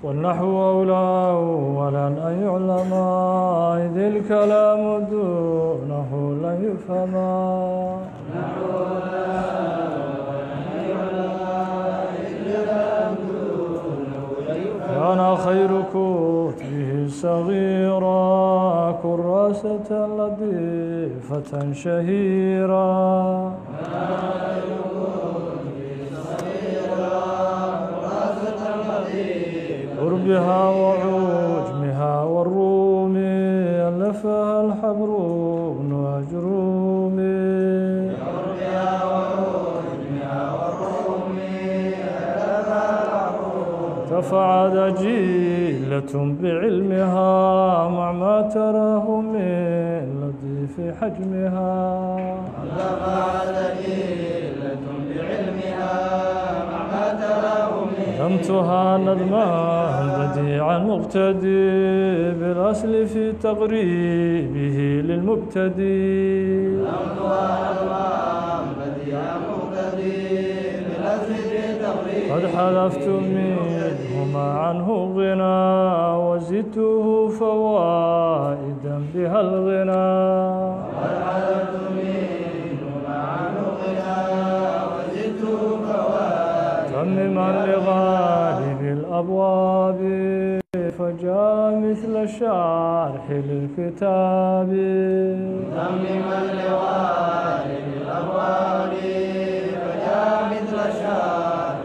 والنحو أولى أولا أن يعلم إذ الكلام دونه لن يفهم كان خير كتبه صغيرا كراسة لطيفة شهيرا قربها وعجمها والروم ألفها الحبر بن أجرومي تفعد جيلة بعلمها مع ما تراه من لطيف حجمها تفعد جيلة بعلمها مع ما تراه من نمتها نظما بديعا مقتدي بالأصل في تقريبه للمبتدي نمتها نظما بديعا مقتدي بالأصل في تقريبه قد حذفت منهما عنه غنى وزدته فوائدا بها الغنى قد حذفت منهما عنه غنى وزدته فوائدا تمما لغالب الأبواب فجاء مثل الشارح للكتاب تمما لغالب الأبواب فجاء مثل الشارح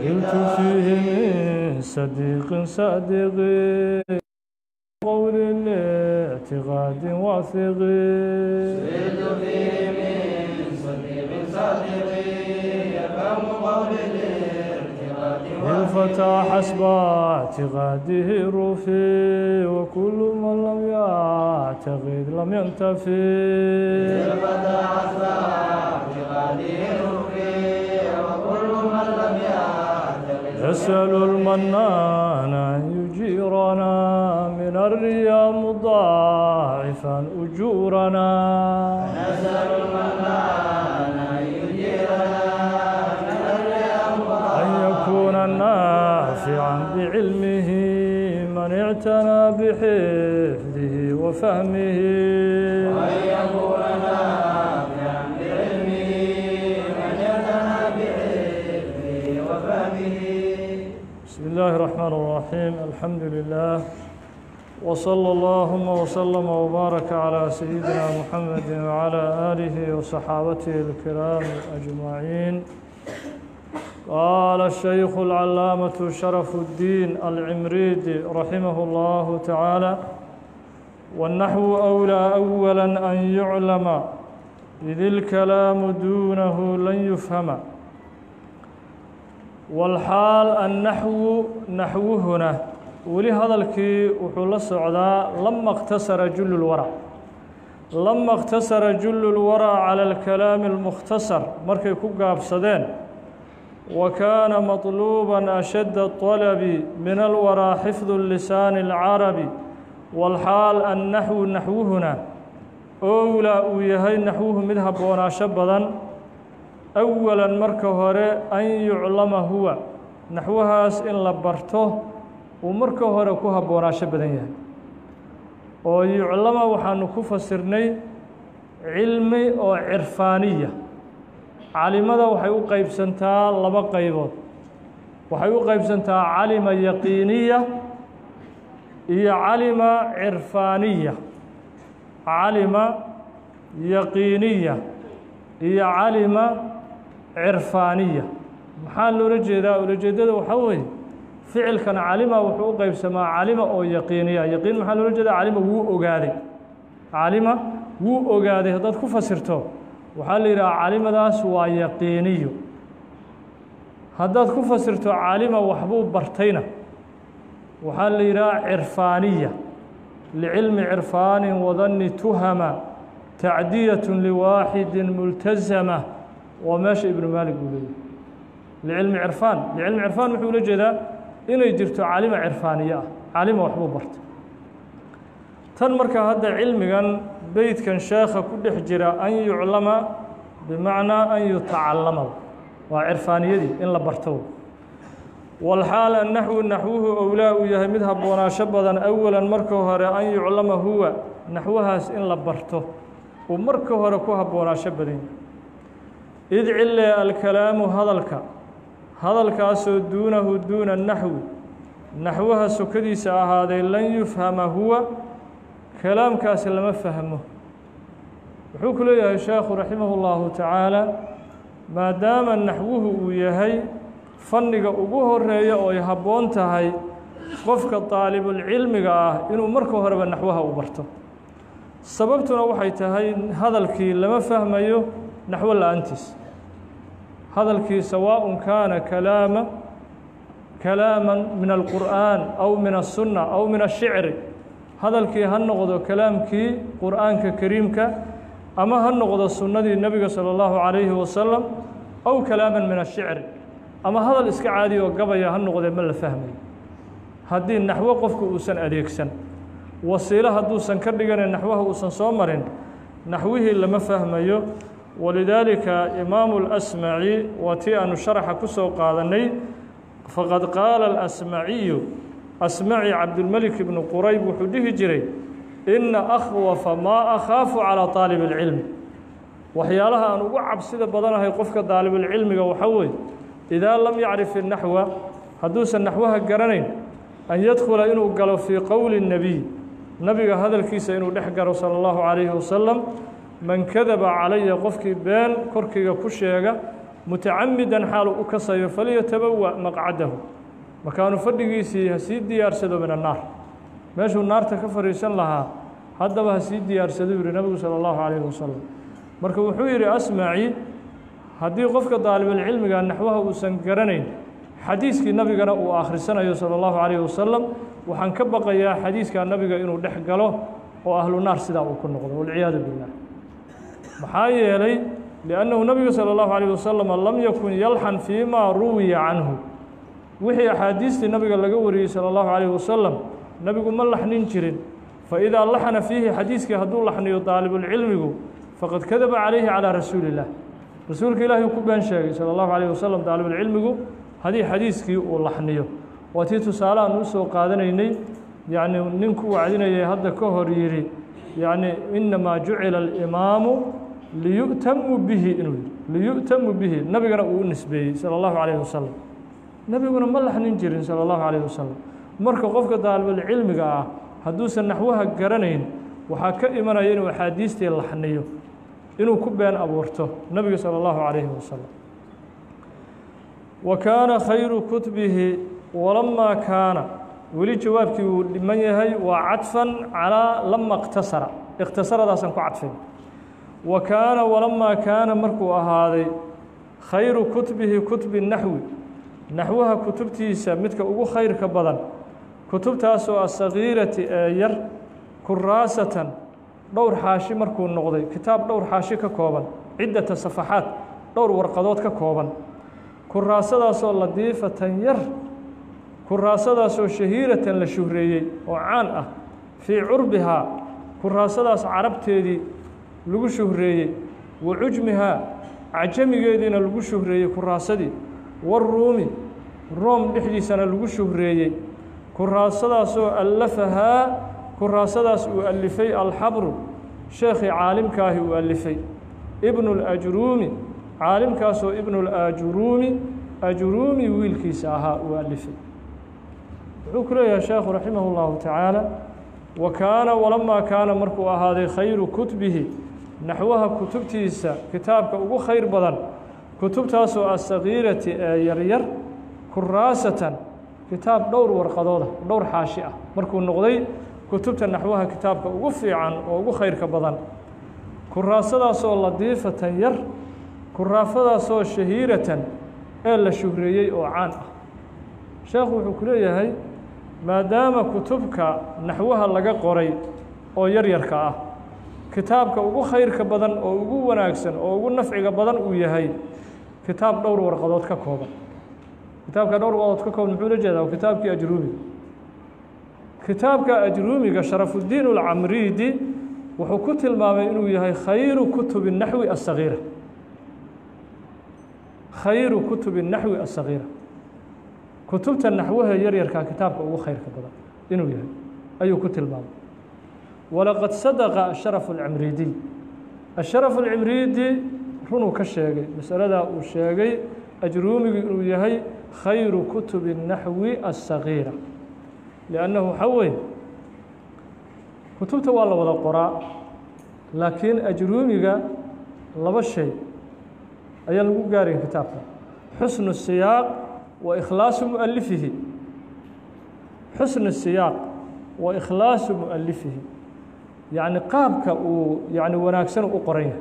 قلت فيه من صديق صادق قول لاعتقاد واثق قلت فيه من صديق صادق يفهم قول الاعتقاد الفتى حسب اعتقاده رفي وكل من لم يعتقد لم ينتفي الفتى حسب اعتقاده رفي وكل من لم يعتقد يسأل المنان أن يجيرنا من الرياء مضاعفا أجورنا نسأل المنان أن يجيرنا من الرياء مضاعفا أن يكون نافعا بعلمه من اعتنى بحفظه وفهمه وأن يكون نافعا بعلمه من اعتنى بحفظه وفهمه. بسم الله الرحمن الرحيم. الحمد لله وصلى اللهم وسلم وبارك على سيدنا محمد وعلى آله وصحابته الكرام أجمعين. قال الشيخ العلامة شرف الدين العمريدي رحمه الله تعالى: والنحو أولى أولا أن يعلم إذ الكلام دونه لن يفهم. والحال النحو نحوهنا ولهذا الكي وحول السعداء لما اقتصر جل الورع على الكلام المختصر مركي كوكا بصدين وكان مطلوبا أشد الطلب من الورى حفظ اللسان العربي. والحال النحو نحوهنا أولى ويهي نحوه مذهب وناشبضا أولا مركه هوري أن يعلم هو نحوهاس إن لبرته ومركه هوري كوها بوناشبضا يهي ويعلم وحانو كفسرني علمي أو عرفانية. calimada waxay u qaybsantaa laba qaybood. waxay u qaybsantaa calima yaqiiniya iyo calima cirfaaniya. calima yaqiiniya iyo calima cirfaaniya maxaa loola jeedaa? ulajeedada waxaa weeye ficilkan calima wuxuu u qaybsamaa calima oo yaqiiniya. yaqiin maxaa loola jeedaa? calima wuu ogaaday. calima wuu ogaaday haddaad ku fasirto waxaa la yidhaha calimadaas waa yaqiiniyo. haddaad ku fasirto calima waxbuu bartayna waxaa la yidhaha cirfaaniya. licilmi cirfaanin wadanni tuhama tacdiyatun liwaaxidin multazama waa meesha ibnu maalik uu leeyahy. licilmi cirfaan wuxuu ula jeedaa inay jirto calima cirfaaniye ah, calima waxbuu bartay. tan marka hadda cilmigan beydkan sheekha ku dhex jira an yuclama bimacnaa an yutacallama waa cirfaaniyadii in la barto. والحال النحو نحوه أولاء يهمد هبونا شبدا أولا مركه هر أن يعلم هو نحوها إن لبرته ومركه هر كو هبونا شبدين إذ عل الكلام هذا الكاس دونه دون النحو نحوها سكديس هذا لن يفهم هو كلام كاس لما فهمه وحكى له الشيخ رحمه الله تعالى ما دام نحوه ويهي فنiga ugu horeeya oo ay haboon tahay qofka طالب cilmiga ah inuu marka horeba naxwaha u barto sababtuna waxay tahay hadalkii lama fahmayo naxwo la'aantiis hadalkii sawaaء kaana كلاما من القرآن أو من السنة أو من الشعر hadalkii ha noqdo kalaamkii qur'aanka kariimka ama ha noqdo sunnadii nabiga sallallahu الله عليه وسلم أو كلاما من الشعر ama hadal iska caadi oo gabaya ha noqdee ma la fahmayo haddii naxwo qofku uusan adeegsan wasiilo hadduusan ka dhiganin naxwaha uusan soo marin naxwihii lama fahmayo walidaalika imaamu اlasmaci waa tii aanu sharaxa ku soo qaadanay faqad qaala alasmaciyu asmaci cabdulmelik ibnu qurayb wuxuu dhihi jiray ina akhwafa maa akhaafu calىa طaalib اlcilmi waxyaalaha aan ugu cabsida badanahay qofka daalibulcilmiga waxa weeye إذا لم يعرف النحو حدوث النحوها قرنين أن يدخل إنه قال في قول النبي نبي هذا الكيس إنه نحقر صلى الله عليه وسلم من كذب علي قفك بين كركي كشيغا متعمدا حال أكسي فليتبوأ مقعده مكان فردقيسي هسيد ديار سدو من النار ماشو النار تكفر يسن لها هذا هسيد ديار سدو النبي صلى الله عليه وسلم مركب حويري أسمعي haddii qofka daalibulcilmiga naxwaha uusan garanayn xadiiskii nabigana uu akhrisanayo sala allahu calayhi wasalam waxaan ka baqayaa xadiiskaa nabiga inuu dhex galo oo ahlu naar sidaa uu ku noqdo walciyaadu billah maxaa yeelay liannahu nabigu sala allahu calayhi wasalam lam yakun yalxan fiimaa ruwiya canhu wixii axaadiistii nabiga laga wariyey sala allahu calayhi wasalam nabigu ma laxnin jirin faidaa laxna fiihi xadiiskii hadduu laxniyo daalibulcilmigu faqad kadaba calayhi calaa rasuuli illah rasuulka ilaahi ku been sheegay sala allahu calayhi wasalam daalibulcilmigu haddii xadiiskii uu laxniyo waa tii tusaale aan u soo qaadanaynay yacni ninku wacdinayay hadda ka hor yidhi yacni inamaa jucila alimaamu liyu'tamu bihi inuu yidhi liyu'tamu bihi nabigana uu u nisbeeyey sala allahu calayhi wasalam nebiguna ma laxnin jirin sala allahu calayhi wasalam marka qofka daalibulcilmiga ah hadduusan naxwaha garanayn waxaa ka imanaya inuu axaadiistii laxniyo inuu ku been abuurto nabiga salى الlahu عalayhi wasalam wa kaana khayru kutbihi walamaa kaana weli jawaabkii uu dhiman yahay waa cadfan calىa lama اqtasara ikhtasaradaasaan ku cadfay wa kaana walamaa kaana markuu ahaaday khayru kutbihi kutbi naxwi naxwaha kutubtiisa midka ugu khayrka badan kutubtaasoo asagiirati ee yar kuraasatan dhowr xaashi markuu noqday kitaab dhowr xaashi ka kooban ciddata safaxaad dhowr warqadood ka kooban kuraasadaasoo ladiifatan yar kuraasadaasoo shahiiratan la shuhreeyey oo caan ah fii curbihaa kuraasadaas carabteedii lagu shuhreeyey wa cujmihaa cajamigeediina lagu shuhreeyey kuraasadii waruumi room dhexdiisana lagu shuhreeyey kuraasadaasoo allafahaa kuraasadaas uu alifay alxabru sheekhii caalimkaahi uu alifay ibnu اlajruumi caalimkaasoo ibnu اlajruumi wiilkiisa ahaa uu alifay wuxuu ku leeyahay sheekhu raximah اllahu tacaala wa kaana walamaa kaana markuu ahaaday khayru kutbihi naxwaha kutubtiisa kitaabka ugu khayr badan kutubtaasoo asagiirati ee yaryar kuraasatan kitaab dhowr warqadooda dhowr xaashi ah markuu noqday kutubta naxwaha kitaabka ugu fiican oo ugu khayrka badan kuraasadaasoo ladiifatan yar kuraafadaasoo shahiiratan ee la shuhreeyey oo caan ah sheekhu wuxuu ku leeyahay maadaama kutubka naxwaha laga qoray oo yaryarka ah kitaabka ugu khayrka badan oo ugu wanaagsan oo ugu nafciga badan uu yahay kitaab dhowr warqadood ka kooban kitaabka dhowr warqadood ka kooban muxuu la jeedaa waa kitaabkii ajruumiga kitaabka ajruumiga sharafudiin alcamriidi wuxuu ku tilmaamay inuu yahay khayru kutubi naxwi asagiira khayru kutubi naxwi asagiira كتبت النحوها يرير كتاب أو خير كبدا إنه يهي أي كتل باب ولقد صدق الشرف العمريدي الشرف العمريدي رنو كشيغي مسألة وشيغي أجرومي يهي خير كتب النحو الصغيرة لأنه حوي كتبت والله ولا قراء لكن أجرومي لبا شيء أي المقارن كتابه حسن السياق وإخلاص مؤلفه حسن السياق وإخلاص مؤلفه يعني قابك يعني وناكسن وقريه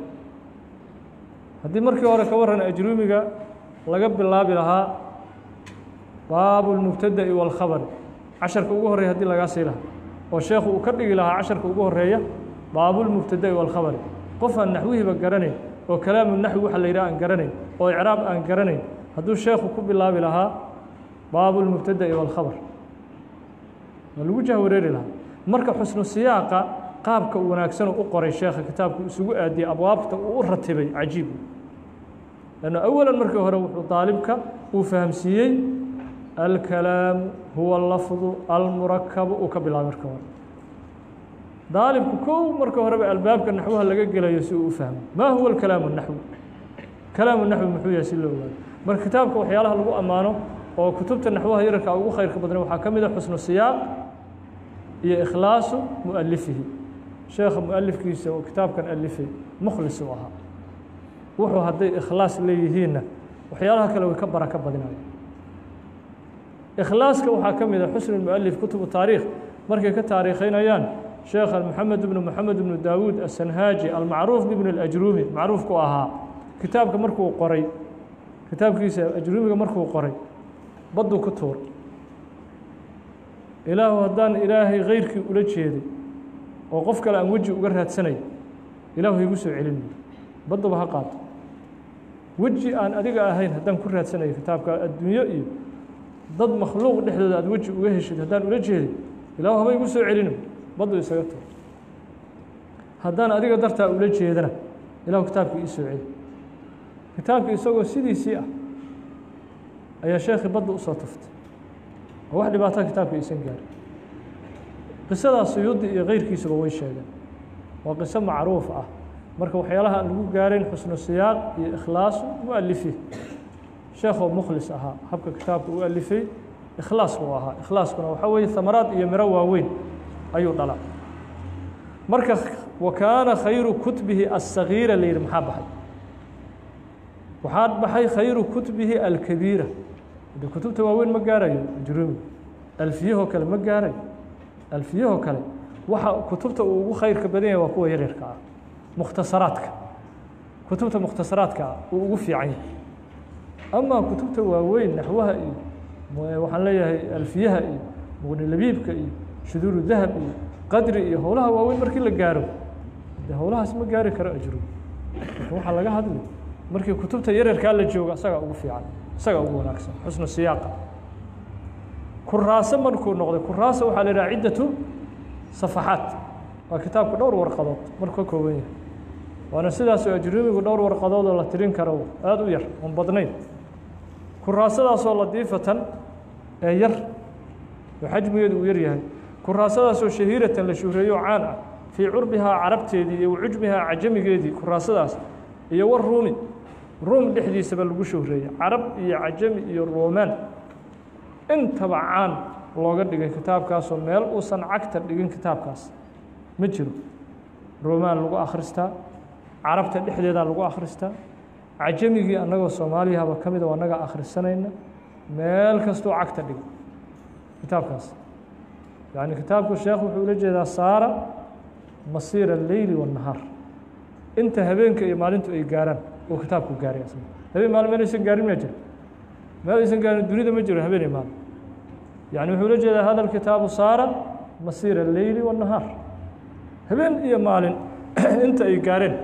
هذه مركي ورا كورن أجرومي لقب الله بلها باب المبتدأ والخبر 10 ugu horeeya hadii laga siilaha oo sheekhu uu ka dhigi lahaa 10 ugu horeeya baabul mubtada wal khabar qof aan naxwihiba garanay oo kalaam naxwi waxa la yiraahdo aan garanay oo i'raab aan garanay haduu sheekhu ku bilaabi lahaa baabul mubtada wal khabar lagu jahwareeri lahaa marka xusnu siyaaqa qaabka wanaagsan u qoray sheekha kitaabku isugu aadiyay abwaabta uu ratibay cajiib lana awalan markii hore wuxuu طالبka uu fahamsiiyay الكلام هو اللفظ المركب وكبلا مركب طالب كو مركب ربع الباب كنحوها لقى قلا يسوء فهم ما هو الكلام النحوي كلام النحو محوي يسلو مر كتابك وحيالها لو امانو او كتبت النحوها يركا ugu خير بدن waxa kamid ah xusnu siyaaq iyo ikhlaas muallifihi sheekh muallifkiisa oo kitaabkan alifay mukhlis oo aha wuxuu haday ikhlaas leeyihiina waxyaalaha kale way ka baraka badinayaan إخلاصك وحكمه حسن المؤلف كتب التاريخ مركي كتاريخينيان شيخ محمد بن داود السنهاجي المعروف بابن الأجرومي معروف كوها كتابك مركو قري كتاب كيسا أجرومي مركو قري بدو كتور إله هدان إلهي غيرك ولجهدي وقفك لأن وجه وقرهت سنة إله يقسو علمي بدو بحقات وجه أن أدقى أهين هدان كرهت سنة كتابك الدنيا ضد مخلوق dhexdooda aad waji uga heshid hadaan ula jeeday ilaahu haba igu soo celino badu isaga to hadaan adiga dartaa ula jeedana ilaahu kitaabka ii soo celi kitaabka isagoo sidiisii ah ayaa sheekhi badu u soo taftay wax dhibaato kitaabka iisan gaar qisada Suyuudi iyo qeyrkiisuba way sheegeen waa qiso macruuf ah marka waxyaalaha aan lagu gaarin xusnu siyaaq iyo ikhlaas muallifi شيخ مخلص أها حبك كتاب وألفي إخلاص هو أها إخلاص كنا وحوي ثمرات يمروا وين أيو طلع مركز وكان خير كتبه الصغيرة اللي محبها وحاد بحي خير كتبه الكبيرة بكتب تواوين مقاري جرومي ألفيه كلا مقاري ألفيه كلا كتبته وخير كبدين وقوة يريرك مختصراتك كتبته مختصراتك ووفي عين أما كتبته وين نحوها وحن ليها ألفيها مغني لبيبك شذور الذهب قدري هولها وين مركي لقارو ده هولها اسمه قاري كرا أجرو وحن لقى هذا مركي كتبته يرر كان لجوجا سقى وفي عن سقى وناكس حسن السياق كراسة مركو نقطة كراسة وحال عدة صفحات وكتاب دور ورقات مركو كوين وأنا سيداس أجرومي ودور ورقات ولا ترين كرو هذا وير من بدنين كراسة صار ضيفة ير وحجم يد ويريها كراسة صار شهيرة لشهرية عانة في عربها عربتي دي وعجمها عجمي دي كراسة هي والرومي روم دحدي سبل شهرية عرب هي عجمي هي الرومان انت بعان لوغا دغن كتاب كاس ميل وسن عكتر دغن كتاب كاس ما جيرو رومان لوغو اخرستا عربتا دحديدا لوغو اخرستا عجميغي انغو سوماليها با كميد oo anaga akhrisanayna meel kasto cagta dhig kitaabkaas yani kitaabku sheekhu wuxuu la jeedaa saara masiir al-layl wa an-nahar inta habeenka iyo maalintu ay gaaraan oo kitaabku gaariyo habeen maalin aysan gaarin ma jiro ma aysan gaarin dunida ma jiro habeen maalin yani wuxuu la jeedaa hada al-kitaabu saara masiir al-layl wa an-nahar habeen iyo maalin inta ay gaareen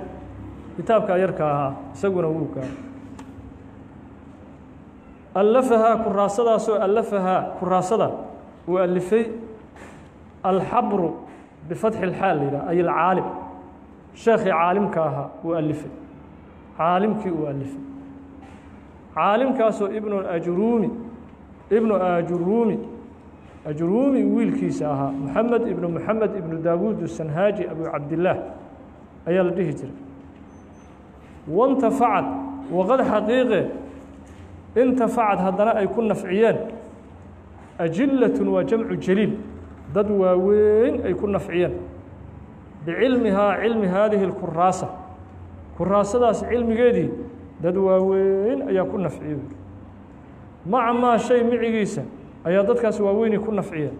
كتابك يركاها سجون ووكا ألفها كراسة سو ألفها كراسة وألفي الحبر بفتح الحال أي العالم شيخ عالم كاها وألفي عالم كي وألفي عالم كاسو ابن الأجرومي ibnu ajruumi wiilkiisa ahaa محamed ibnu daawuud الsanhaaji abu cabdillaah ayaa la dhihi jiray wاntafacad waqad xaqiiqe intafacad haddana ay ku nafciyeen ajilaة waa jamcu jaliil dad waaweyn ay ku nafciyeen bicilmihaa cilmi haadihi اkuraasa kuraasadaas cilmigeedii dad waaweyn ayaa ku nafciyey maca maa shay micigiisa ayaa dadkaas waaweyni ku nafciyeen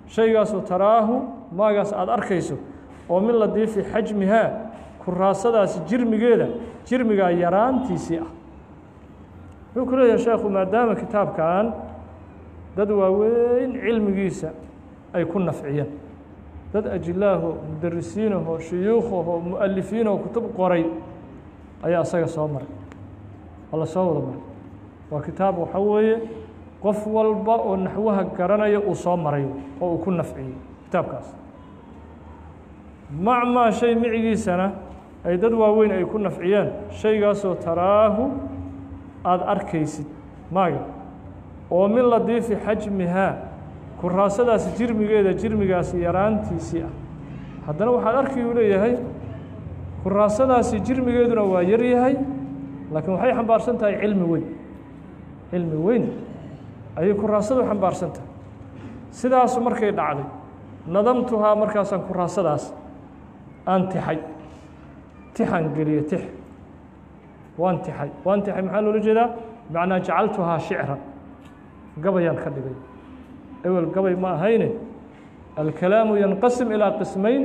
shaygaasoo taraahu maagaas aada arkayso oo min ladiifi xajmihaa kuraasadaas jirmigaa yaraantiisii ah wuxuu ku leeyahay sheekhu maadaama kitaabkan dad waaweyn cilmigiisa ay ku nafciyeen dad ajilaaho mudarisiinaho shuyuukhaho mu'alifiinaho kutub qoray ayaa isaga soo maray waa la soo wada maray waa kitaab waxaa weeye qof walba oo naxwaha garanaya uu soo maray oo uu ku nafciyey kitaabkaas macmaa shay micigiisana ay dad waaweyn ay ku nafciyeen shaygaasoo taraahu aada arkaysid maaga oo min ladiifi xajmihaa kuraasadaas jirmigaasi yaraantiisii ah haddana waxaad arki uu leeyahay kuraasadaasi jirmigeeduna waa yar yahay laakiin waxay xambaarsan tahay cilmi weyn ayay kuraasadu xambaarsan tahay sidaasu markay dhacday nadamtuhaa markaasaan kuraasadaas aan tixan geliye waan tixay maxaa loola jeedaa macnaa jacaltuhaa shicran gabayaan ka dhigay ewel gabay ma ahayne alkalaamu yanqasim ilaa qismayn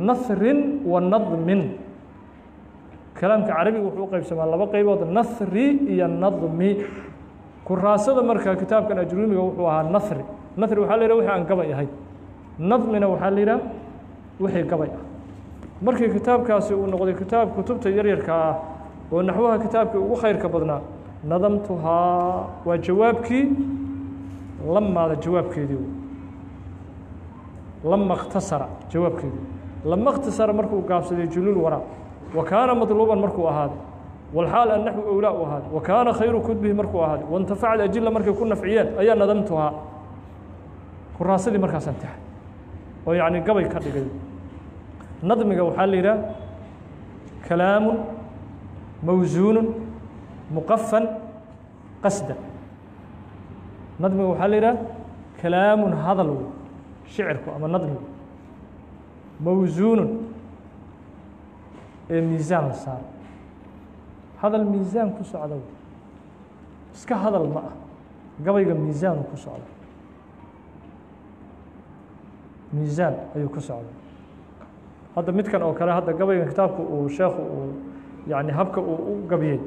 nahrin wa nadmin kalaamka carabiga wuxuu u qaybsamaa laba qaybood nahri iyo nadmi kuraasada markaa kitaabkan ajruumiga wuxuu ahaa nahri waxaa la yidhaha wixii aan gabay ahayn nadmina waxaa la yidhaha wixii gabay ah markii kitaabkaasi uu noqday kitaab kutubta yaryarka ah oo naxwaha kitaabkii ugu khayrka badnaa nadamtuhaa waa jawaabkii lamaada jawaabkeedii lama اkhtasara jawaabkeedii lama اkhtasara markuu gaabsaday julul waraa wa kaana maطluuban markuu ahaaday walxaal annaxwi owlaa u ahaaday wa kaana khayru kudbihi markuu ahaaday waintafacad ajila markay ku nafciyeen ayaa nadamtuhaa kuraasadii markaasaan taxay oo yacni gabay ka dhigay nadmiga waxaa la yidhaha kalaamu mawsuunu muqafan qasda nadmiga waxaa la yidhaha kalaamun hadal wey shicirku ama nadmigu mawsuunun ee miisaan la saaro hadal miisaan ku socda wey iska hadal ma ah gabayga miisaanu ku socda miisaan ayuu ku socda hadda midkan oo kale hadda gabaygan kitaabku uu sheekhu uu yani habka uu u gabiyey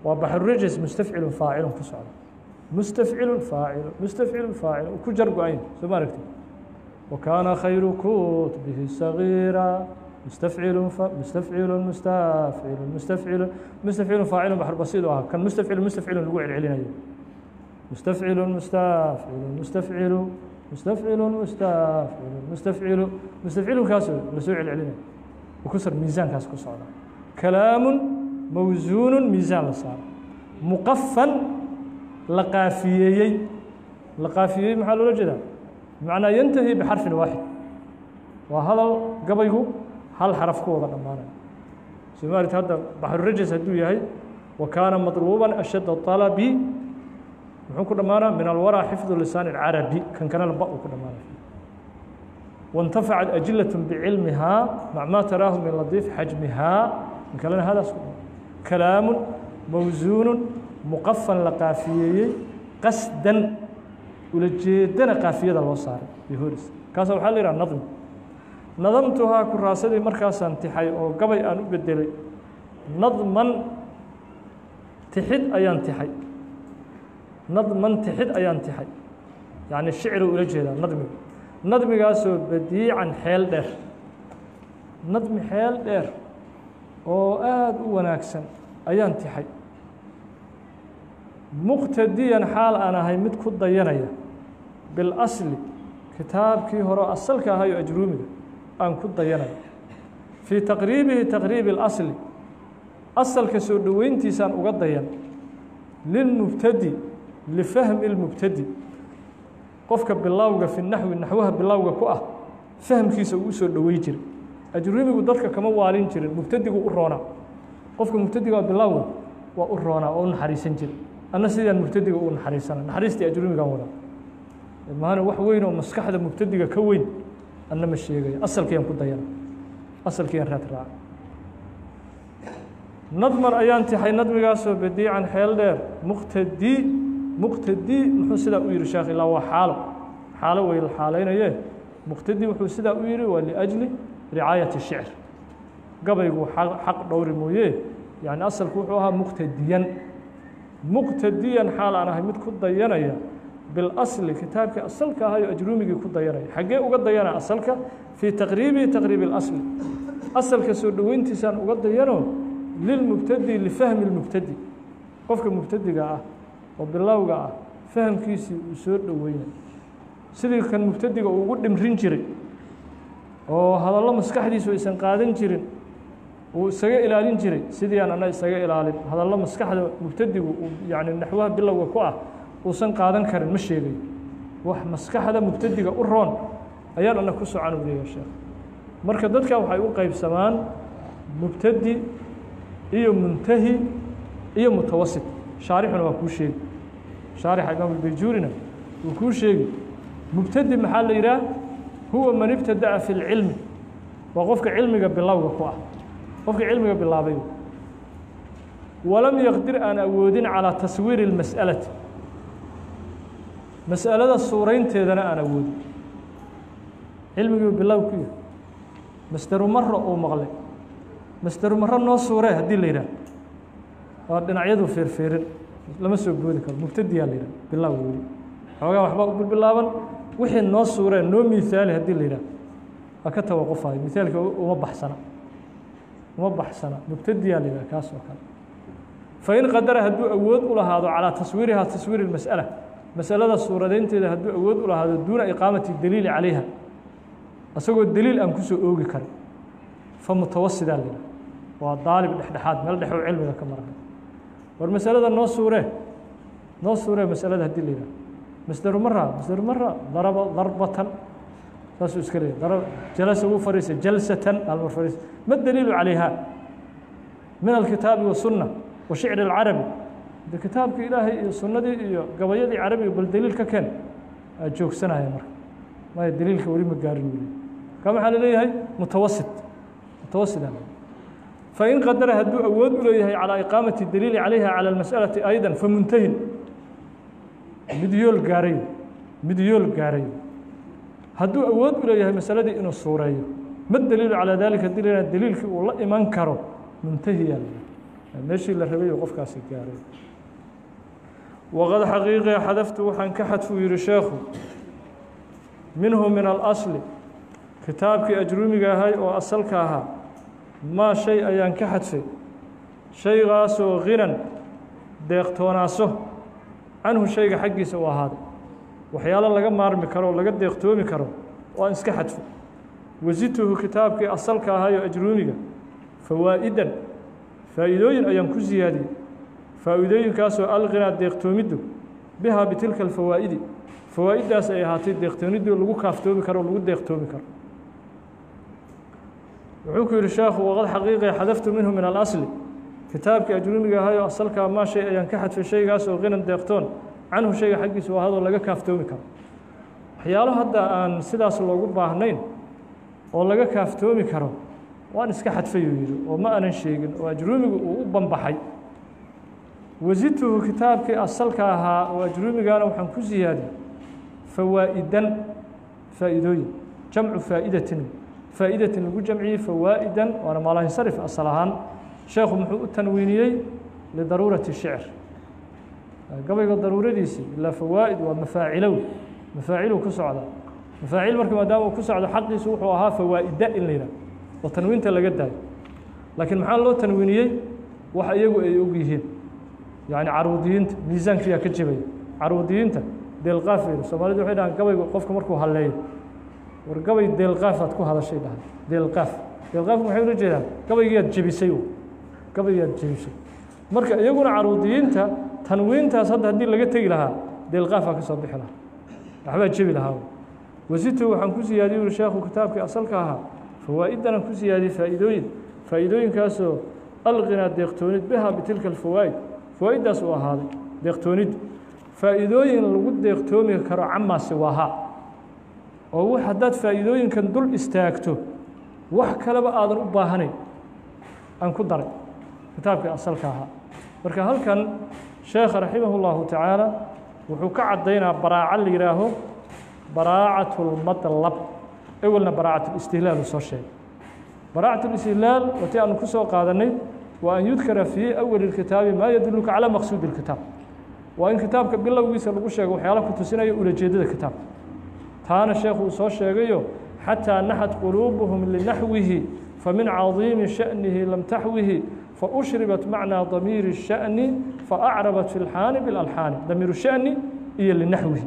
waa baxrurajis mustafcilun faacilun ku socda mustafcilun faacilun ku jar go-ayn soo ma aragti wa kaana khayru kutbihi sagiira mustafcilun faacilun baxr basiid u ahaa kan mustafcilun lagu celcelinayo mustafcilunkaas la soo celcelinayo kusar miisaankaas ku socda kalaamun mawsuunun miisaan la saaro muqafan la qaafiyeeyey maxaa loola jeedaa bimacnaa yantahi bixarfin waaxid waa hadal gabaygu hal xaraf ku wada dhammaanay soo ma aragti hadda baxrurajas hadduu yahay wa kaana maطluuban ashadda طalabi muxuu ku dhammaanaa min alwaraa xifdu lisaan اlcarabi kan kanana ba uu ku dhammaanay waاntafacad ajilaة bicilmihaa mac maa taraahu min ladiif xajmihaa kan kalena hadaas ku kalaamu mawsuunu muqafan la qaafiyeeyey qasdan ulajeedana qaafiyada loo saaray yohoris kaasa waxaa la yidhaha nadm nadamtuhaa kuraasadii markaasaan tixay oo gabay aan u bedelay nadman tixid ayaan tixay yacni shicri ula jeedaa nadmigaasoo badiican xeel dheer nadmi xeel dheer oo aada u wanaagsan ayaan tixay muqtadiyan xaal aan ahay mid ku dayanaya bilasli kitaabkii hore oo asalka ahayo ajruumiga aan ku dayanaya fii taqriibihi taqriibi اlasli asalka soo dhoweyntiisaan uga dayan lilmubtadi لفهم المبتدئ qofka bilowga fi nahwi nahwaha bilowga ku ah fahamkiisa uu soo dhaweey jiray ajrumigu dadka kama waalin jirin mubtadigu u roona qofka mubtadiga bilowga waa u roona oo naxariisan jiray ana sidaan mubtadiga u naxariisana naxariistii ajrumiga wada maana wax weyn oo maskaxda mubtadiga ka weyn anna ma sheegay asalkeen ku dayan asalkeen raad raac nadmar ayaan tahay nadmigaasoo badiican xeel dheer muqtadi muxuu sidaa u yiri sheekh ilaa waa xaalo way la xaaleynayee muqtadi wuxuu sidaa u yiri waa liajli ricaayati shicr gabaygu xaq dhowri mooye yani asalku wuxuu ahaa muqtadiyan xaal aan ahay mid ku dayanaya bilasli kitaabkii asalka ahayo ajruumigii ku dayanaya xaggee uga dayana asalka fii taqriibi اlasli asalka soo dhoweyntiisaan uga dayano lilmubtadi lifahmi اlmubtadi qofka mubtadiga ah oo bilowga ah fahamkiisii uu soo dhoweynay sidii kan mubtadiga uu ugu dhimrin jiray oo hadallo maskaxdiisu aysan qaadan jirin uu isaga ilaalin jiray sidii aan ana isaga ilaalin hadallo maskaxda mubtadigu yani naxwaha bilowga ku ah uusan qaadan karin ma sheegayo wax maskaxda mubtadiga u roon ayaan ana ku socan u leeyahay sheekh marka dadka waxay u qaybsamaan mubtadi iyo muntahi iyo mutawasit shaarixuna waa kuu sheegi shaarixa imaam albayjuurina wuu kuu sheegi mubtadi maxaa la yidhaah huwa man ibtada'a fi lcilmi waa qofka cilmiga bilowga ku ah qofka cilmiga bilaabay walam yaqdir aan awoodin calaa taswiiri اlmas'alati mas'alada suuraynteedana aan awoodin cilmigii bilow ku yahay masdaru maro uu maqlay masdaru maro noo suuree haddii la yidhaah waa dhinacyadu feerfeerin lama soo boodi karo mubtadiyaa la yidhah bilow weli xoogaa waxba u bilbilaaban wixii noo suureen noo miisaali haddii la yidhaah waa ka tawaqufayo misaalka uma baxsana mubtadiyaa la yidhah kaas oo kale fain qadara hadduu awood u lahaado calaa taswiirihaa taswiiri اlmas'ala masalada suuradeynteeda hadduu awood u lahaado duuna iqaamati daliili calayha asagoo daliil aan kusoo oogi karin fa mutawasidaa la yidhah waa daalib dhexdhexaad meel dhex oo cilmiga ka mara war masalada noo suuree masalada haddii la yidhah masdaru mara daraba darbatan saasuu iska leeyahy jalasa wuu fariisay jalsatan halmar fariisay ma daliilu calayha min alkitaabi wasunna wa shicri alcarabi de kitaabkii ilaahay iyo sunnadii iyo gabayadii carabiga bal daliil ka keen aa joogsanaya marka maya daliilka weli ma gaarin weli ka maxaa la leeyahay mutawasita fain qadara hadduu awood u leeyahay calaa iqaamati daliili calayha cala almas'alati aydan famuntahin mid yool gaaray hadduu awood u leeyahay masaladii inuu suureeyo ma daliilu calaa dalika dilina daliilkii uu la iman karo muntahiya meeshii la rabay uu qofkaasi gaaray waqad xaqiiqi xadaftu waxaan ka xadfuu yihi sheekhu minhu min alasli kitaabkii ajruumiga ahay oo asalka ahaa maa shay ayaan ka xadfay shaygaasoo khinan deeqtoonaaso canhu shayga xaggiisa u ahaaday waxyaalo laga maarmi karo oo laga deeqtoomi karo oo aan iska xadfo wasituhu kitaabkii asalka ahaayoo ajruumiga fawaa'idan faa'iidooyin ayaan ku siyaadiyey faa'iidooyinkaasoo alqinaa deeqtoomiddu bihaa bitilka alfawaa'idi fawaa'iddaas ay ahaatay deeqtoomiddu lagu kaaftoomi karo o lagu deeqtoomi karo wuxuu ku yihi sheekhu waqad xaqiiqi xadaftu minhu min alasli kitaabkii ajruumiga ahaayoo asalkaa maa shay ayaan ka xadfay shaygaasoo qinan deeqtoon canhu shayga xaggiisa u ahadoo laga kaaftoomi karo waxyaalo hadda aan sidaas loogu baahnayn oo laga kaaftoomi karo waan iska xadfayuu yidhi oo ma aanan sheegin oo ajruumigu uu u banbaxay wasituhu kitaabkii asalka ahaa oo ajruumigaana waxaan ku siyaadiyey fawaa'idan faa'iidooyin jamcu faa'idatin lagu jamciyey fawaa'idan waana maalahinsarif asal ahaan sheekhu muxuu u tanwiiniyey lidaruurati shicr gabayga daruuradiisii ilaa fawaa'id waa mafaaciluu ku socda mafaacil marka maadaama uu ku socdo xaqiisu wuxuu ahaa fawaa'ida in la yidhah oo tanwiinta laga daayo laakiin maxaa loo tanwiiniyey wax iyagu ay og yihiin yacni caruudiyiinta miisaankiyaa ka jebaya caruudiyiinta deelqaaf yidhi soomaalidu waxay dhahaan gabaygu qofka markuu halleeyo war gabay deelqaafaad ku hadashay dhahay deelqaafku maxay ula jeedaan gabaygiyaad jebisay marka iyaguna caruudiyiinta tanwiintaas hadda haddii laga tegi lahaa deelqaafaa ka soo bixi lahaa waxbaa jebi lahaa wasito waxaan ku siyaadiyey uri sheekhu kitaabkii asalka ahaa fawaa'idanaan ku siyaadiyey faa'iidooyinkaasoo alqinaa deeqtoonid biha bitilka alfawaa'id fawaa'iddaas uu ahaaday deeqtoonid faa'iidooyin lagu deeqtoomi karo camaasi waahaa oo haddaad faa'iidooyinkan dul istaagto wax kaleba aadan u baahanayn aan ku daray kitaabkii asalka ahaa marka halkan sheekha raximah اllahu tacaala wuxuu ka caddaynaa baraaco la yihaaho baraacaة اlmadlab ewelna baraacaة اlistihlaal uu soo sheegay baraacaة اlistihlaal watii aanu ku soo qaadanay waa an yudkara fii awali اlkitaabi maa yaduluka calى maqsuudi اlkitaab waa in kitaabka bilowgiisa lagu sheego waxyaala ku tusinaya ulajeedada kitaabka taana sheekhu uu soo sheegayo xatىa naxat quluubuhum linaxwihi famin caظiimi shaأnihi lam taxwihi فأشربت معنى ضمير الشأن فأعربت في الحان بالألحان ضمير الشأن إيه للنحوه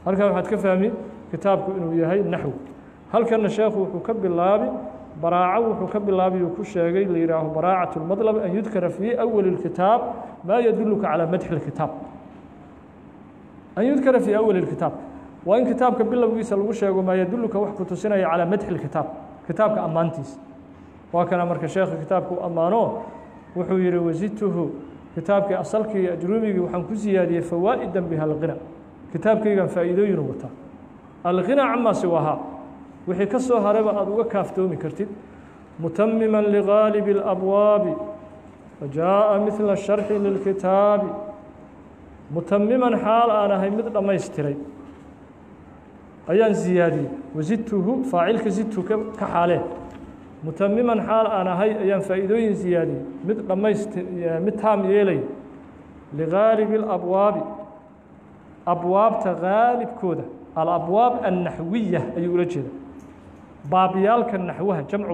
هل كان واحد كفهمي كتابك إنه يهي النحو هل كان الشيخ وحكب اللابي براعة وحكب اللابي وكل شيء اللي يراه براعة المطلب أن يذكر في أول الكتاب ما يدلك على مدح الكتاب أن يذكر في أول الكتاب وإن كتابك بالله ويسأل وشيء وما يدلك وحكة سنة على مدح الكتاب كتابك أمانتيس وكان مرك الشيخ كتابك أمانه وحوير وزدته كتابك أصلك أجرومي وحن كزيادة فوائدا بها الغنى كتابك كان فائدين وتا الغنى عما سواها وحي كسو هربا أدوك كافتومي كرتب متمما لغالب الأبواب وجاء مثل الشرح للكتاب متمما حال أنا هي مثل ما يستري أيان زيادة وزدته فاعلك زدته كحاله متمما حال أنا هاي أيام فائدوين زيادة متهم يلي لغالب الأبواب أبواب تغالب كودة الأبواب النحوية أي رجل بابيالك النحوها جمع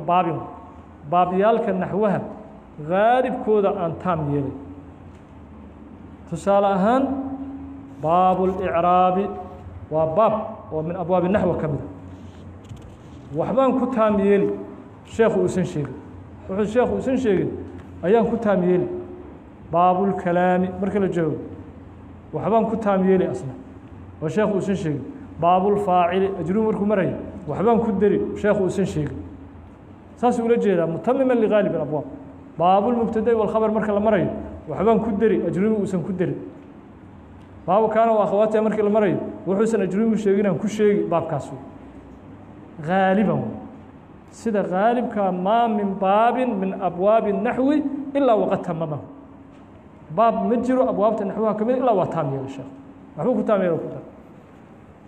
بابيالك النحوها غالب كودة أن تام يلي تسالهن باب الإعراب وباب ومن أبواب النحو كمدة وحبان كتام يلي الشيخ وسن شيخ وحول الشيخ وسن شيخ أيام كتام يلي باب الكلام مركل الجو وحبان كتام يلي أصلا والشيخ وسن شيخ باب الفاعل أجرو مركو مري وحبان كدري الشيخ وسن شيخ ساس ولا جيدا متمما لغالب الأبواب باب المبتدأ والخبر مركل مري وحبان كدري أجرو وسن كدري باب كان وأخواتي مركل مري وحسن أجرو شيخنا كل شيء باب كاسو غالبا سيدا غالب ما من باب من أبواب النحو إلا وقد تممه باب مجرو أبواب النحو كمين إلا وتامي الشيخ محبوك تامي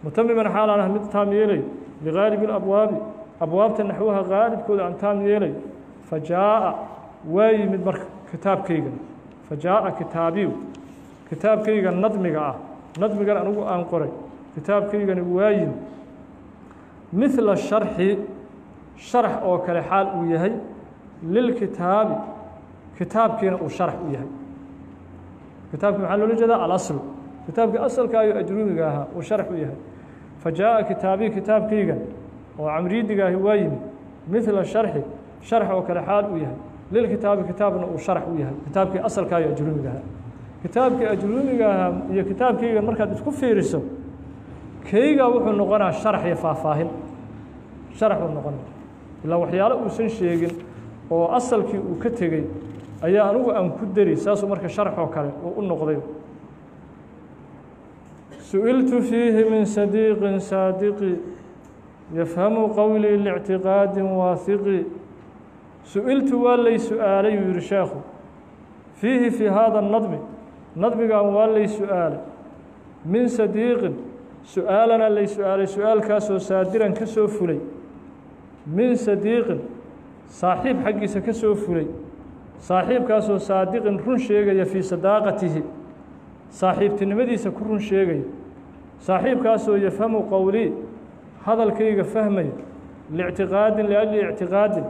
متمما حال أنا مت تامي لي لغالب الأبواب أبواب النحو غالب كود عن تامي لي فجاء واي من كتاب كيغن فجاء كتاب كيغن نظمي أنا أنقري كتاب كيغن واي مثل الشرح شرح أو كالحال وياهي للكتاب كتاب كين وشرح وياهي كتاب محل لجدا الأصل كتاب أصل كايو أجرون جاها وشرح وياهي فجاء كتاب كيجا وعمريد جاه وايم مثل الشرح شرح أو كالحال وياهي للكتاب كتاب وشرح وياهي كتاب أصل كايو أجرون جاها كتاب أجرون جاها هي كتاب كيجا مركز تكفي رسم كيجا وحنا نقرأ الشرح يفافاهن شرح ونقرأ ilaa waxyaalo uusan sheegin oo asalkii uu ka tegey ayaa anugu aan ku dari saasuu marka sharx oo kale oo u noqday su'iltu fiihi min sadiiqin saadiqi yafhamu qawlii liictiqaadin waathiqi su'iltu waa lay su'aalay yuu yidhi sheekhu fiihi fii haada nadmigan waa lay su'aalay min sadiiqin su'aalana lay su'aalay su'aalkaasoo saadiran ka soo fulay من صديق صاحب حقي سكسو فلي صاحب كاسو صادق رن شيغي في صداقته صاحب تنمدي سكرن شيغي صاحب كاسو يفهم قولي هذا الكيغ فهمي لاعتقاد لأجل اعتقاد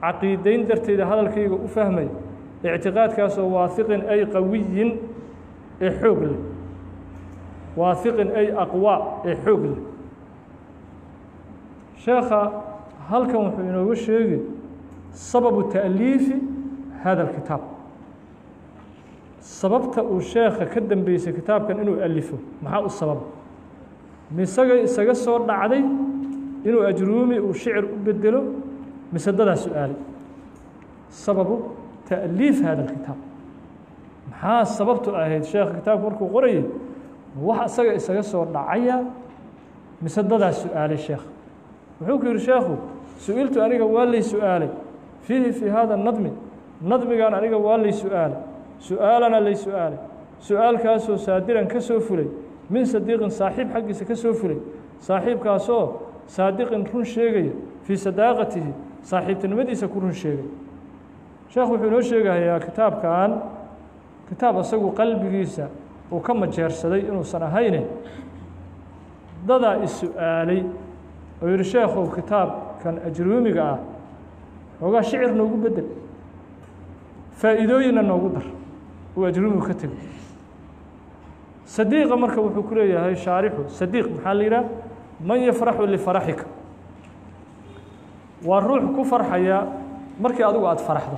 عقيدين درتي هذا الكيغ فهمي اعتقاد كاسو واثق أي قوي حقل واثق أي أقوى حقل شيخ هل كان وحينه الشيء سبب تأليف هذا الكتاب sababta uu sheekha ka dambeysay kitaabkan inuu alifo maxaa u sababa misaga isaga soo dhacday inuu ajruumi uu shicir u bedelo mise dadaa su-aalay sababu ta'liif hada alkitaab maxaa sababtu ahayd sheekha kitaabka markuu qorayay wax isaga isaga soo dhacaya mise dadaa su-aalay sheekha wuxuu ku yidhi sheekhu su-iltu aniga waa lay su-aalay fiihi fii hada nadmi nadmigan aniga waa lay su-aalay su-aalana lay su-aalay su-aalkaasoo saadiran ka soo fulay min sadiiqin saaxiib xaggiisa ka soo fulay saaxiibkaasoo saadiqin run sheegaya fii sadaaqatihi saaxiibtinimadiisa ku run sheegay sheekhu wuxuu inoo sheegayaa kitaabkan kitaab isagu qalbigiisa uu ka majeersaday inuusan ahayne dadaa is-su-aalay oo yihi sheekhow kitaabkan ajruumiga ah hoogaa shicir noogu bedel faa'iidooyinna noogu dar uu ajruumigu ka tego sadiiqa marka wuxuu ku leeyahay shaarixu sadiiq maxaa la yidhaha man yafraxu lifaraxika waa ruux ku farxaya markii adigu aada faraxdo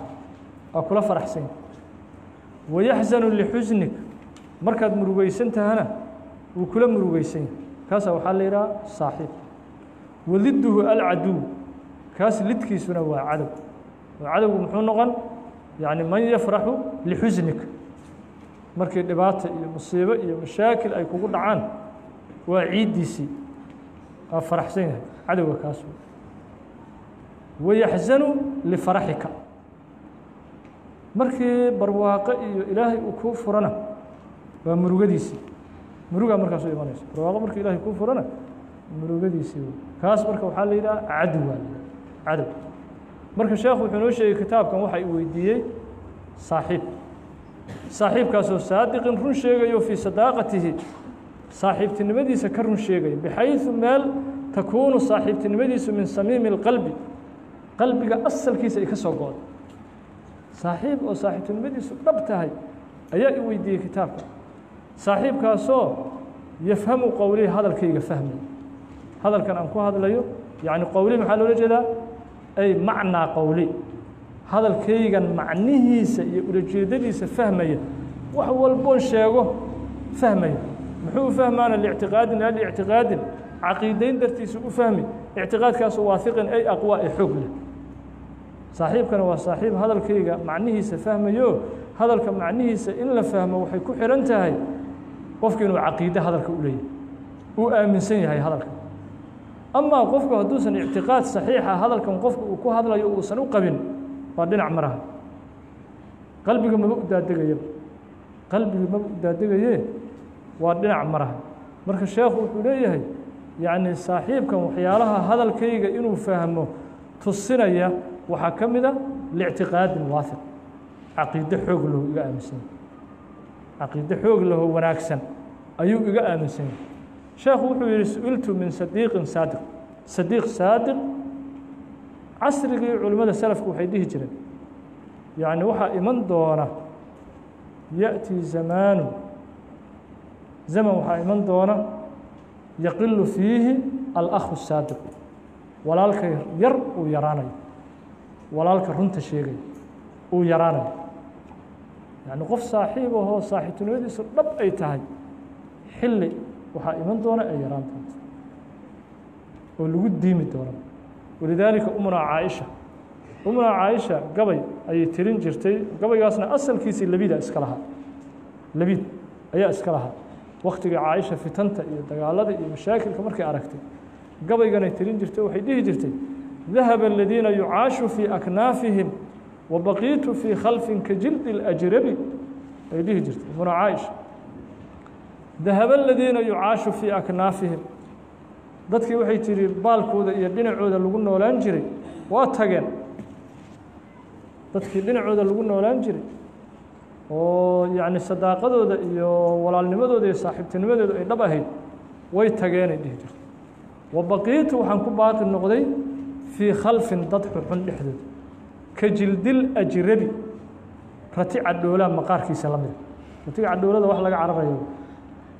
waa kula faraxsanya wayaxzanu lixusnik markaad murugeysan tahana wuu kula murugeysanya kaasaa waxaa la yidhaha saaxiib walidduhu alcaduw kaas lidkiisuna waa cadow oo cadowgu muxuu noqon yacni man yafraxu lixusnik markii dhibaata iyo musiibo iyo mashaakil ay kugu dhacaan waa ciiddiisii waa faraxsan yahay cadowga kaas wayaxzanu lifaraxika markii barwaaqo iyo ilaahay uu kuu furana waa murugadiisii murugaa markaas u imanayso barwaaqo markii ilaahay kuu furana murugadiisii kaas marka waxaa la yidhaha cadow waa cadow marka sheekhu wuxuu noo sheegay kitaabkan waxa uu weydiiyey saaxiib saaxiibkaasoo saadiqin run sheegayo fii sadaaqatihi saaxiibtinimadiisa ka run sheegaya bixayثu meel takuunu saaxiibtinimadiisu min samiimi اlqalbi qalbiga asalkiisa ay ka soo go-day saaxiib oo saaxiibtinimadiisu dhab tahay ayaa i weydiiyey kitaabka saaxiibkaasoo yafhamu qowlihi hadalkayga fahmay hadalkan aan ku hadlayo yacni qowli maxaa loola jeedaa ay macnaa qowli hadalkaygan macnihiisa iyo ulajeedadiisa fahmaya wax walboon sheego fahmaya muxuu u fahmaana liictiqaadin alictiqaadin caqiidayn dartiisa u fahmi ictiqaadkaasoo waahiqin ay aqwaa ee xoog leh saaxiibkana waa saaxiib hadalkayga macnihiisa fahmayo hadalka macnihiisa in la fahmo waxay ku xihan tahay qofku inuu caqiide hadalka u leeyahay uu aaminsan yahay hadalka amaa qofku hadduusan ictiqaad saxiixa hadalkan qofku uu ku hadlayo uusan u qabin waa dhinac maraha qalbiga maba u daadegaya qalbiga maba u daadegaye waa dhinac maraha marka sheekhu wuxuu leeyahay yacni saaxiibkan waxyaalaha hadalkayga inuu fahmo tusinaya waxaa ka mid a lictiqaadin waahiq caqiide xoog laho iga aaminsan yahay caqiide xoog laho wanaagsan ayuu iga aaminsan yahay sheekhu wuxuu yihi su-iltu min sadiiqin saadiq sadiiq saadiq casrigii culimmada salafku waxay dhihi jireen yacni waxaa iman doona yaأtii zamaanu zaman waxaa iman doona yaqilu fiihi alakhu saadiq walaalka yar uu yaraanayo walaalka runta sheegaya uu yaraanayo yacni qof saaxiib ahoo saaxiibtinimadiisu dhab ay tahay xilli waxaa iman doona ay yaraan doonto oo lagu diimi doona walidaalika umunaa caaisha umunaa caaisha gabay ayay tirin jirtay gabaygaasna asalkiisii labida iska lahaa labid ayaa iska lahaa waktigai caaisha fitanta iyo dagaalada iyo mashaakilka markay aragtay gabayganay tirin jirtay waxay dhihi jirtay dahaba aladiina yucaashu fii aknaafihim wabaqiitu fii khalfin ka jildi اlajrabi ay dhihi jirtay umunaa caaisha dahaba aladiina yucaashu fii aknaafihim dadkii waxay tihi baalkooda iyo dhinacooda lagu noolaan jiray waa tageen dadkii dhinacooda lagu noolaan jiray oo yacni sadaaqadooda iyo walaalnimadooda iyo saaxiibtinimadooda ay dhab ahayd way tageenay dhihi jirtay wabaqiitu waxaan ku baaqi noqday fii khalfin dad xuxun dhexdooda ka jildil ajrabi rati cadhoolaa maqaarkiisa la mida ratiga cadhoolada wax laga cararayo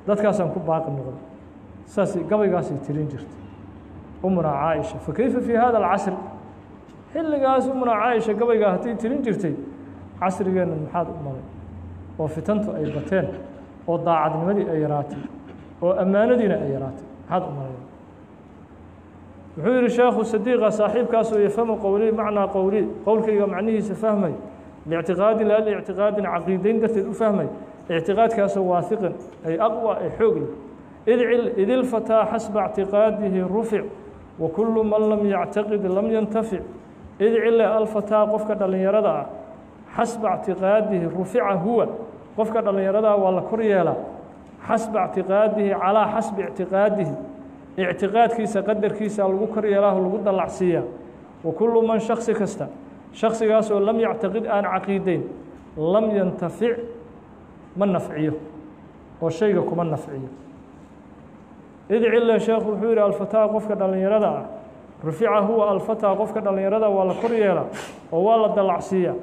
dadkaasaan ku baaqi noqday saas gabaygaasay tirin jirtay umunaa caaisha fakayfa fii hada alcasri xilligaas umunaa caaisha gabaygaa hadday tirin jirtay casrigeenna maxaad u malay oo fitantu ay bateen oo daacadnimadii ay yaraatay oo ammaanadiina ay yaraatay maxaad u malaynaysaa wuxuu yidhi sheekhu sadiiqa saaxiibkaasoo yafhamu qowlii macnaa qowlii qowlkayga macnihiisa fahmay liictiqaadin la liictiqaadin caqiidayn darteed u fahmay ictiqaadkaasoo waahiqan ay aqwa ay xoog leh id ilfataa xasba اctiqaadihi rufic wa kullu man lam yactaqid lam yantafic id cile alfataa qofka dhallinyarada ah xasba اctiqaadihi rufica huwa qofka dhallinyaradaa waa la kor yeelaa xasba اctiqaadihi calaa xasbi اctiqaadihi ictiqaadkiisa qadarkiisa lagu kor yeelaaho lagu dallacsiiyaa wa kullu man shaksi kasta shaksigaasoo lam yactaqid aan caqiideyn lam yantafic ma nafciyo oo shayga kuma nafciyo id cile sheekhu wuxuu yidhi alfataa qofka dhallinyarada ah rufica huwa alfataa qofka dhallinyarada waa la kor yeelaa oo waa la dallacsiiyaa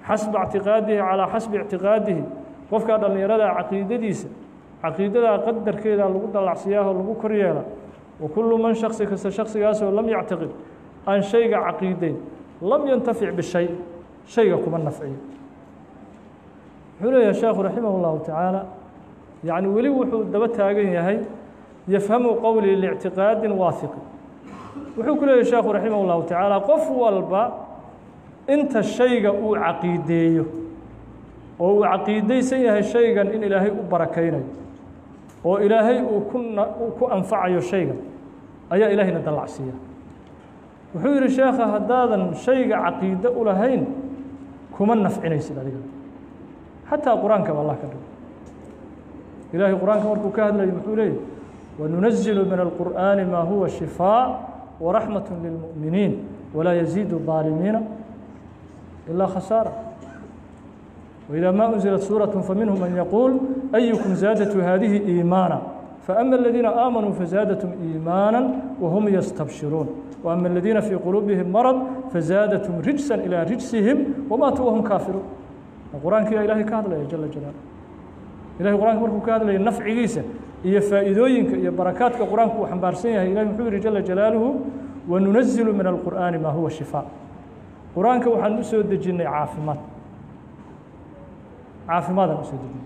xasba اctiqaadihi calaa xasbi اctiqaadihi qofka dhallinyarada caqiidadiisa caqiidadaa qadarkeeda lagu dallacsiiyaahoo lagu kor yeelaa wa kullu man shaksi kasta shaksigaasoo lam yactaqid aan shayga caqiideyn lam yantafic bishay shayga kuma nafciyo wuxuu leeyahay sheekhu raximah اllahu tacaala yacni weli wuxuu daba taagan yahay yafhamu qowlii liictiqaadin waahiqi wuxuu ku leeyahay sheekhu raximah اllahu tacaala qof walba inta shayga uu caqiideeyo oo uu caqiidaysan yahay shaygan in ilaahay u barakaynayo oo ilaahay uu ku anfacayo shaygan ayaa ilaahayna dallacsiiya wuxuu yidhi sheekha haddaadan shayga caqiide u lahayn kuma nafcinaysid adiga xataa qur-aankaba allah ka dhigo ilaahay qur-aanka markuu ka hadlayo muxuu leeyahy wanunazilu min alqur'aani maa huwa shifaa waraxmat lilmu'miniin walaa yaziidu الظaalimiina ilaa khasaara وإذا ما أنزلت سورة فمنهم من يقول أيكم زادت هذه إيمانا فأما الذين آمنوا فزادتهم إيمانا وهم يستبشرون وأما الذين في قلوبهم مرض فزادتهم رجسا إلى رجسهم وماتوا وهم كافرون القرآن كي إلهي كهذا جل جلاله إلهي القرآن مركو كهذا النفع عيسى إيا فائدوينك إيا بركاتك القرآن كو حنبارسينها إلهي محور جل جلاله وننزل من القرآن ما هو شفاء قرآن كو حنسو دجيني عافمات caafimaadaan usoo dejiye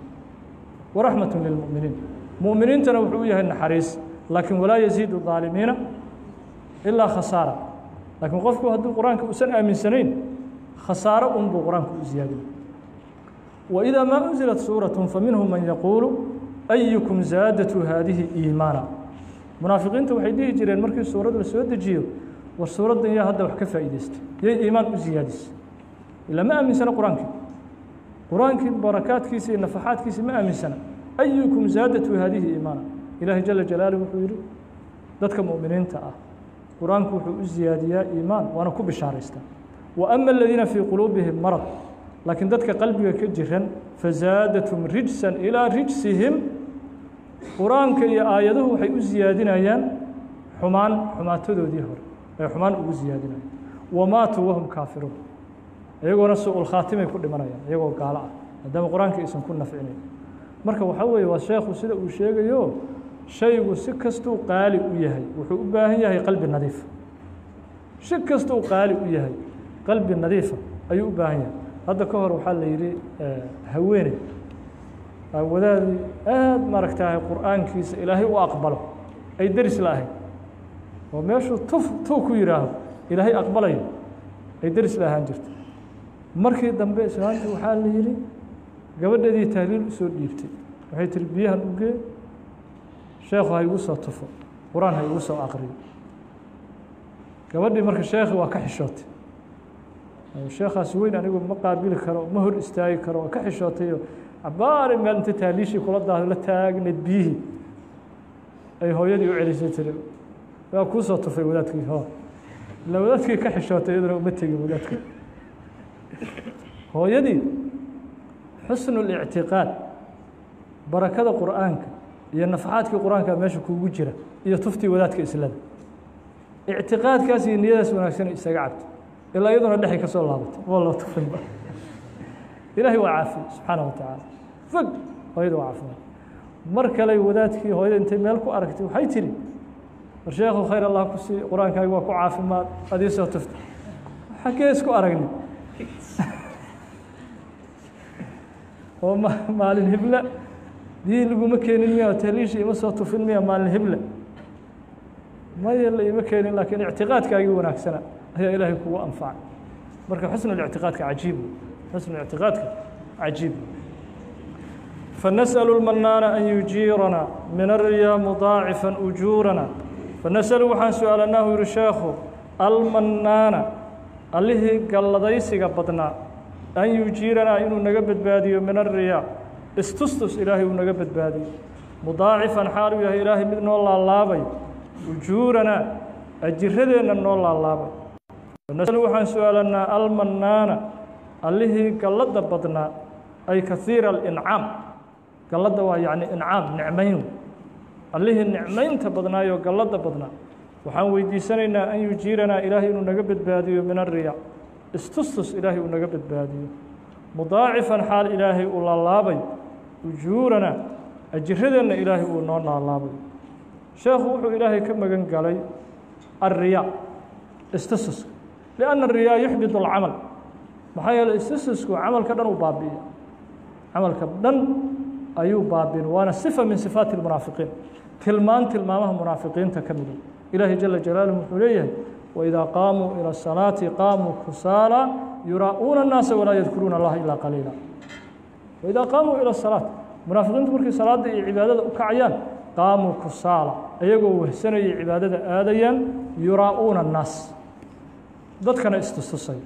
waraxmat lilmu'miniin mu'miniintana wuxuu u yahay naxariis laakiin walaa yaziidu الظaalimiina ilaa khasaara laakiin qofku hadduu qur-aanka uusan aaminsanayn khasaaro un buu qur-aanku u ziyaadin waidaa maa unzilat suuraة faminhum man yaquulu ayukum zaadatu haadihi iimaana munaafiqiinta waxay dhihi jireen markii suurad la soo dejiyo war suuraddan yaa hadda wax ka faa'iidaystay yay iimaan u ziyaadisay ilaa ma aaminsana qur-aankii qur-aankii barakaadkiisa iyo nafaxaadkiisa ma aaminsana ayukum zaadatu haadihi iimaana ilaahay jala jalaaluh wuxuu yidhi dadka mu'miniinta ah qur-aanku wuxuu u ziyaadiyaa iimaan waana ku bishaaraystaa wa ama aladiina fii quluubihim marad laakiin dadka qalbiga ka jiran fazaadatum rijsan ilaa rijsihim qur-aanka iyo aayaduhu waxay u ziyaadinayaan xumaatadoodii hore ay xumaan ugu ziyaadinayaan wamaatuu wahum kaafiruun iyagoona su-ul khaatimay ku dhimanayaan iyagoo gaalo ah maadaama qur-aanka aysan ku nafcinayn marka waxaa weeye waa sheekhu sida uu sheegayo shaygu si kastuu qaali u yahay wuxuu u baahan yahay qalbi nadiifa si kastuu qaali u yahay qalbi nadiifa ayuu u baahan yahay hadda ka hor waxaa la yidhi haweeney wadaadii aad maaragtahay qur-aankiisa ilaahay u aqbalo ay deris la ahayd oo meeshuu tuu ku yidhaahdo ilaahay aqbalayo ay deris la ahaan jirto markii dambe islaantii waxaa la yidhi gabadheedii tahliil u soo dhiibtay waxay tihi biyahan u gee sheekhu ha igu soo tufo qur-aan ha igu soo aqriyo gabadhii marka sheekhi waa ka xishootay sheekhaas weyn anigu ma qaabili karo ma hor istaagi karo waa ka xishootayo cabaari meel inta tahliishii kula daahdo la taagneed biyihii ay hooyadii u celisay tiri waa kuu soo tufay wadaadkii ho ila wadaadkii ka xishootay iyaduna uma tegin wadaadkii hooyadii xusnu اlictiqaad barakada qur'aanka iyo nafaxaadkii qur-aanka meesha kuugu jira iyo tuftii wadaadka islada ictiqaadkaas iyo niyadaas wanaagsan isaga cabto ilaa iyaduna dhexay ka soo laabatay waa loo tufinba ilaahay waa caafiye subxaanaه wa tacaala fog hooyada waa caafimaad mar kale wadaadkii hooyada intay meel ku aragtay waxay tihi war sheekhu khayr allah ku sii qur-aankaagi waa ku caafimaad adii soo tuftay xaggee isku aragni maalin hebla biyi laguma keenin miya taliishi ima soo tufin miya maalin hebla maya la ima keenin laakiin ictiqaadkaagii wanaagsana ayaa ilaahay kugu anfacay marka xusnu اlictiqaadka cajiib xusnu اlictiqaadka cajiib فنسأل المنان أن يجيرنا من الرياء مضاعفا أجورنا فنسأل وحان سؤالناه يرشاخه المنان اللي قال ديسك بدنا أن يجيرنا إنه نقبت بادي من الرياء استسطس إلهي ونقبت بادي مضاعفا حال يا إلهي من الله اللابي أجورنا أجردنا من الله اللابي فنسأل وحان سؤالنا المنان اللي قال بدنا أي كثير الإنعام قلده waa yani incaam nicmayn allihii nicmaynta badnaayo qallada badnaa waxaan weydiisanaynaa an yujiiranaa ilaahay inuu naga badbaadiyo min الriya istustus ilaahay uu naga badbaadiyo mudaacifan xaal ilaahay uu laalaabay ujuurana ajiradeenna ilaahay uu noo laalaabay sheekhu wuxuu ilaahay ka magan galay الriya istustus لأن الriya yuxbit الcamal maxaa yeelay istustusku camalka dhan uu baabi'iya camalka dhan ayuu baabin waana صifa min صifaati الmunaafiqiin tilmaamaha munaafiqiinta ka mida ilaahay jala jalaaluhu wuxuu leeyahay waidaa qaamuu ilى الصalaati qaamuu kusaala yuraa'uuna الnaasa walaa yadkuruuna اllaha ilaa qaliila waidaa qaamuu ilى الصalaat munaafiqiintu markay salaada iyo cibaadada u kacayaan qaamuu kusaala iyagoo wehsanayay cibaadada aadayaan yuraa'uuna الnaas dadkana istustusay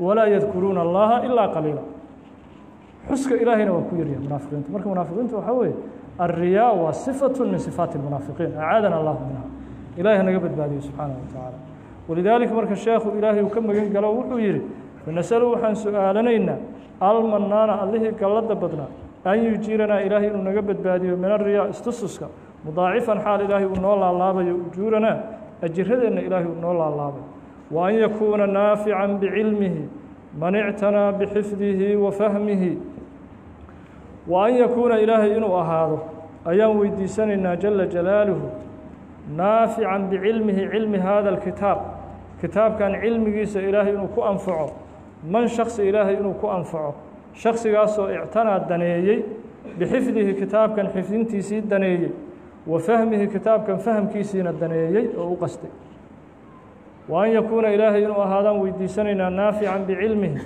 walaa yadkuruuna اllaha ilaa qaliila xuska ilaahayna waa ku yaryahay munaafiqiinta marka munaafiqiinta waxaa weeye الriyaa waa صifaة min صifaati الmunaafiqiin acaadana allahu minha ilahay naga badbaadiyo subxaanaه watacaala walidaalika marka sheekhu ilaahay uu ka magan galo wuxuu yihi fanasأlu waxaan su-aalanaynaa almanaana allihii gallada badnaa an yujiiranaa ilaahay inuu naga badbaadiyo min الriyaa istususka mudaacifan xaal ilaahay uu noo laalaabayo ujuuranaa ajiradeenna ilaahay uu noo laalaabayo wa an yakuuna naafican bicilmihi man ictanaa bixifdihi wa fahmihi wa an yakuuna ilaahay inuu ahaado ayaan weydiisanaynaa jala jalaaluhu naafican bicilmihi cilmi hada alkitaab kitaabkan cilmigiisa ilaahay inuu ku anfaco man shaksi ilaahay inuu ku anfaco shaksigaasoo ictanaa daneeyey bixifdihi kitaabkan xifdintiisii daneeyey wa fahmihi kitaabkan fahamkiisiina daneeyey oo u qastay wa an yakuuna ilaahay inuu ahaadaan weydiisanaynaa naafican bicilmihi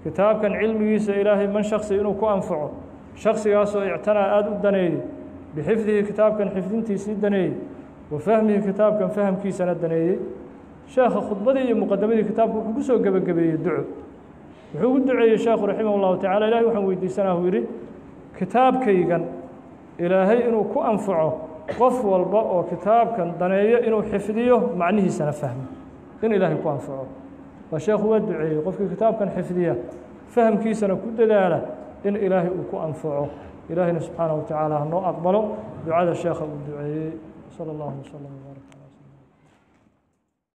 kitaabkan cilmigiisa ilaahay man shaksi inuu ku anfaco shaksigaasoo ictanaa aada u daneeyey bixifdihi kitaabkan xifdintiisii daneeyey wa fahmihi kitaabkan fahamkiisana daneeyey sheekha khudbadii iyo muqadamadii kitaabka wuxuu ku soo gebagabeeyey duco wuxuu ugu duceeyey sheekhu raximah اllahu tacala ilahay waxaan weydiisanaa uu yidhi kitaabkaygan ilaahay inuu ku anfaco qof walba oo kitaabkan daneeyo inuu xifdiyo macnihiisana fahmo in ilaahay ku anfaco waa sheekhu waa duceeyey qofkii kitaabkan xifdiya fahamkiisana ku dadaala in ilaahay uu ku anfaco ilaahayna subxaanaه wa tacaala hanoo aqbalo ducada sheekha uu duceeyey salى اllahu wsلم وbaarak